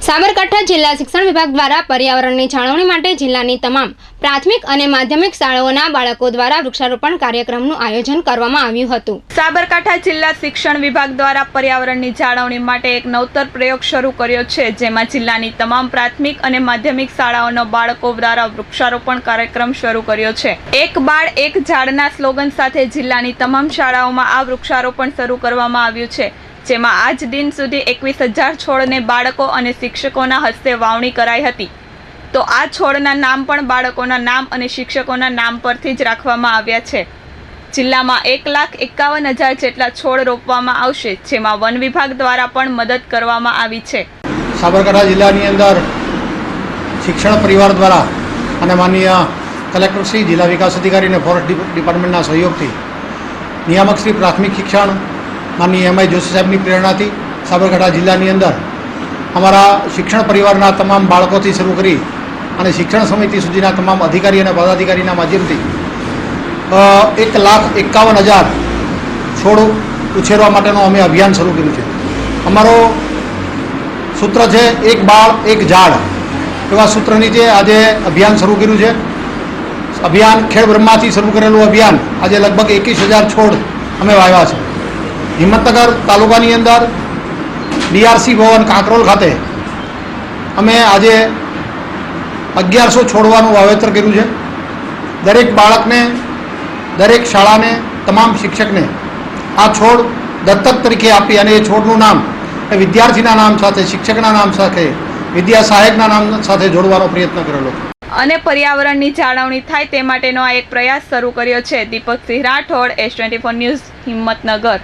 સાબરકાંઠા જિલ્લા શિક્ષણ વિભાગ દ્વારા પર્યાવરણની જાળવણી માટે જિલ્લાની તમામ પ્રાથમિક અને માધ્યમિક શાળાઓના બાળકો દ્વારા વૃક્ષારોપણ કાર્યક્રમનું આયોજન કરવામાં આવ્યું હતું। સાબરકાંઠા જિલ્લા શિક્ષણ વિભાગ દ્વારા પર્યાવરણની જાળવણી માટે એક નવતર પ્રયોગ શરૂ કર્યો છે, જેમાં જિલ્લાની તમામ પ્રાથમિક અને માધ્યમિક શાળાઓના બાળકો દ્વારા વૃક્ષારોપણ કાર્યક્રમ શરૂ કર્યો છે। એક બાળ એક ઝાડના સ્લોગન સાથે જિલ્લાની તમામ શાળાઓમાં આ વૃક્ષારોપણ શરૂ કરવામાં આવ્યું છે, જેમાં આજ દિન સુધી 21,000 છોડને બાળકો અને શિક્ષકોના હસ્તે વાવણી કરાઈ હતી। તો આ છોડના નામ પણ બાળકોના નામ અને શિક્ષકોના નામ પરથી જ રાખવામાં આવ્યા છે। જિલ્લામાં 1,51,000 જેટલા છોડ રોપવામાં આવશે, જેમાં વન વિભાગ દ્વારા પણ મદદ કરવામાં આવી છે। સાબરકાંઠા જિલ્લાની અંદર શિક્ષણ પરિવાર દ્વારા અને માનનીય કલેક્ટર શ્રી, જિલ્લા વિકાસ અધિકારી અને ફોરેસ્ટ ડિપાર્ટમેન્ટના સહયોગથી નિયામક શ્રી પ્રાથમિક શિક્ષણ માનનીય એમ.આઈ. જોશી સાહેબની પ્રેરણાથી સાબરકાંઠા જિલ્લાની અંદર અમારા શિક્ષણ પરિવારના તમામ બાળકોથી શરૂ કરી અને શિક્ષણ સમિતિ સુધીના તમામ અધિકારી અને પદાધિકારીના માધ્યમથી 1,51,000 છોડ ઉછેરવા માટેનું અમે અભિયાન શરૂ કર્યું છે। અમારો સૂત્ર છે એક બાળ એક ઝાડ, એવા સૂત્ર નીચે આજે અભિયાન શરૂ કર્યું છે। અભિયાન ખેડ બ્રહ્માથી શરૂ કરેલું અભિયાન આજે લગભગ 21,000 છોડ અમે વાવ્યા છે। હિંમતનગર તાલુકાની અંદર ડીઆરસી ભવન કાંકરોલ ખાતે અમે આજે 1100 છોડવાનું વાવેતર કર્યું છે। દરેક બાળકને, દરેક શાળાને, તમામ શિક્ષકને આ છોડ દત્તક તરીકે આપી અને એ છોડનું નામ એ વિદ્યાર્થીના નામ સાથે, શિક્ષકના નામ સાથે, વિદ્યા સહાયકના નામ સાથે જોડવાનો પ્રયત્ન કરેલો છે અને પર્યાવરણની જાળવણી થાય તે માટેનો આ એક પ્રયાસ શરૂ કર્યો છે। દીપક સિંહ રાઠોડ, S24 ન્યૂઝ, હિંમતનગર।